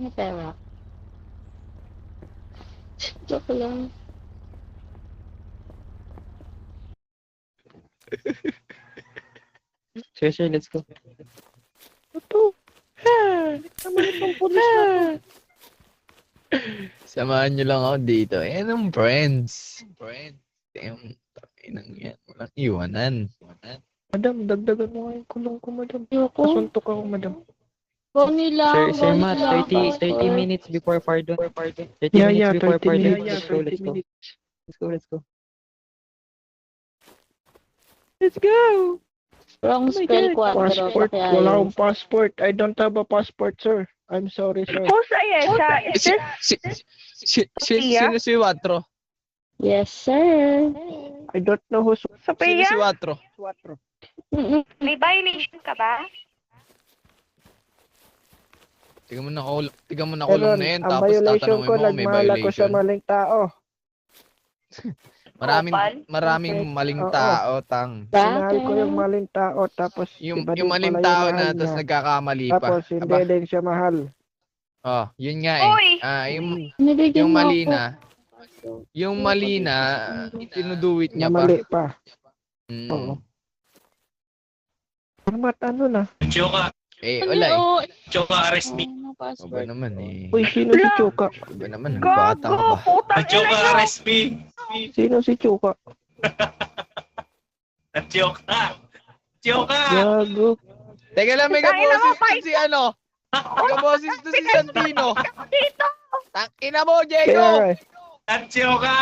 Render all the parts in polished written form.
May pera. Joke lang. Sige, let's go. Ito. Naman itong pulis na to. Samahan nyo lang ako dito. Ayan ang friends. Damn, takinang yan. Walang iwanan. Madam, dagdagan mo nga yung kulong ko, madam. Ayoko. Kasuntok ako, madam. Bonnie lang. Sir Bonnie Matt, lang. 30 minutes before pardon. 30 Yeah, minutes before 30 pardon. minutes. Let's go. Let's go. Let's go! Wrong Oh my spell God. 4. Passport. Wala akong passport. I don't have a passport, sir. I'm sorry, sir. Who's Ayesha? Is this Sino si Watro? Yes, sir. I don't know who's Sino Sophia? si Watro? Mm-mm. May violation ka ba? Tiga mo na kulong Pero na yan. ang Tapos violation tatanungin ko, mo kung may nagmahal ako sa violation. maling tao. Maraming maling Oo. tao, tang. Sinahal ko yung Bakit? maling tao, tapos Yung iba din maling pala tao yung mahal na, tapos niya. nagkakamali pa. Tapos hindi Aba, din siya mahal. oh, yun nga eh. Uy! Nabigyan Yung mo mali ako. na, yung mali na, tinuduwit niya Na pa. mali pa. Mm. Oo. Format ano na? Choka, Wala eh. Oo. Choka, arrest me. Ano, Iba passport? naman eh. Uy, sino si Chuka? Iba naman, bata ka Gago! ba? Putang ina Choka, nyo! arrest me. Sino si Chuka? Choka. Choka. Gago. Teka lang, may Tangina mo, kaboses to si ano. May kaboses to si Santino. Dito! Takina mo, Kaya Diego! nga eh. Choka.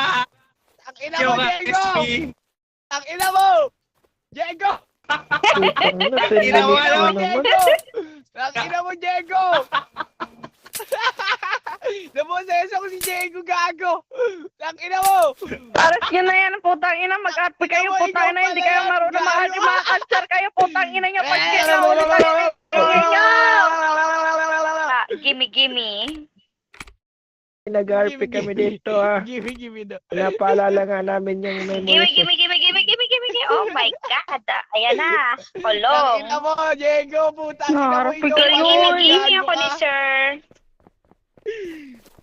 Takina mo, Choka, Diego! arrest me. Takina mo! Diego! Putang ina, Takina mo, pinalik mo naman. Diego! Takina mo, Diego! Naboses ako si Diego, gago! Takina mo! Aras nyo na yan, putang ina. Mag-arte kayo, putang ina. Hindi kayo marunong mag-arte. Mga cancer kayo, putang ina nyo. Pag kayo nahuli sa ingay nyo! Gimme. Nag-RP kami dito ha. Gimme daw. Pinapaalala nga namin yung memories. Gimme. Oh my God. Ayan na. Kolong. Takina mo, Diego! Putang ina mo, Harap ikaw kayo. pala yan, Gimme gago ako ni ka. sir.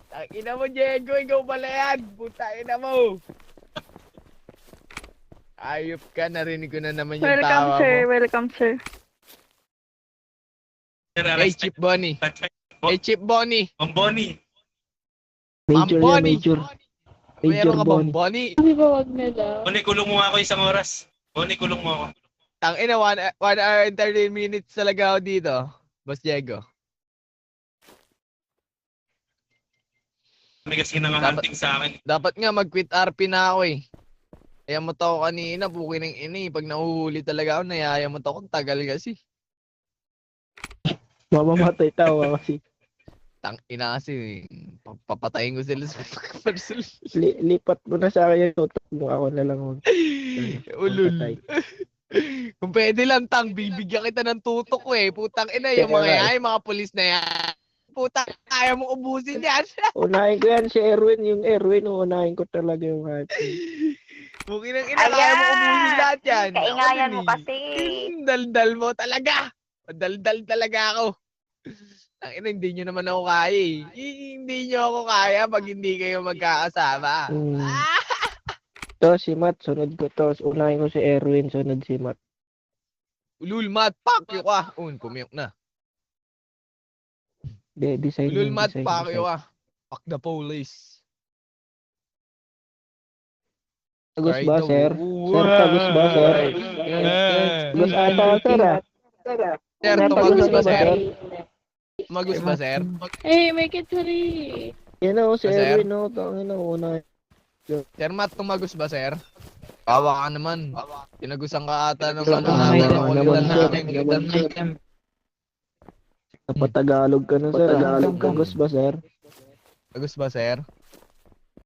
Takina mo, Diego! Ikaw pala yan! Putang ina mo! Ayop ka, narinig ko na naman yung tawa mo. Welcome, sir. Hey, Chip Bonnie! Hey, Chip Bonnie! Ang Bonnie. Major Ma'am yan, Bonnie! major. Major Meron ka bang Bonnie. Bonnie? Sabi ba wag nila? Bonnie, kulong mo nga ako isang oras. Bonnie, kulong mo ako. Tangina, 1 hour and 30 minutes talaga ako dito. Boss Diego. May kasi nanganganting sa akin. Dapat nga mag-quit RP na ako eh. Kaya mo to ako kanina, bukin ng ini. Pag nahuhuli talaga ako, nayaya mo to ako. Tagal kasi. Mamamatay tawa kasi. Tangina kasi. Papatayin ko sila sa personal. Lipat mo na sa akin yung tutok mo. Ako na lang. Ulul. Patay. Kung pwede lang, tang, bibigyan kita ng tutok ko eh. Putang ina, yung mga yan, yung mga polis na yan. Putang, kaya mo ubusin yan. Unahin ko yan si Erwin. Yung Erwin, unahin ko talaga yung ating. Bukin ng ina, kaya mo ubusin lahat yan. Kaingayan mo Ako, kasi. Daldal mo talaga. Daldal talaga ako. Ang ina, hindi nyo naman ako kaya eh. Hindi nyo ako kaya pag hindi kayo magkakasama. To, si Matt. Sunod ko to. Unahin ko si Erwin. Sunod si Matt. Ulul, mat, pakyo ka. Kumiyok na. Design. Ulul, mat, design, pakyo design. ka. Fuck the police. Tagus Right ba, now. sir? Sir, tagus ba, sir? Tagus ata, sir, ah. Sir, tumagus ba, sir? Tumagus ba, sir? Hey, make it three. Yan o, si Ah, sir? Erwin, no. Tangin na, unahin. Sir Matt, tumagus ba, sir? Kawa ka naman. Tinagusan ka ata ng ano Ah, namin. naman, Nakulitan naman, namin. Napatagalog ka na, sir. Tagus ba, sir? Tagus ba, sir?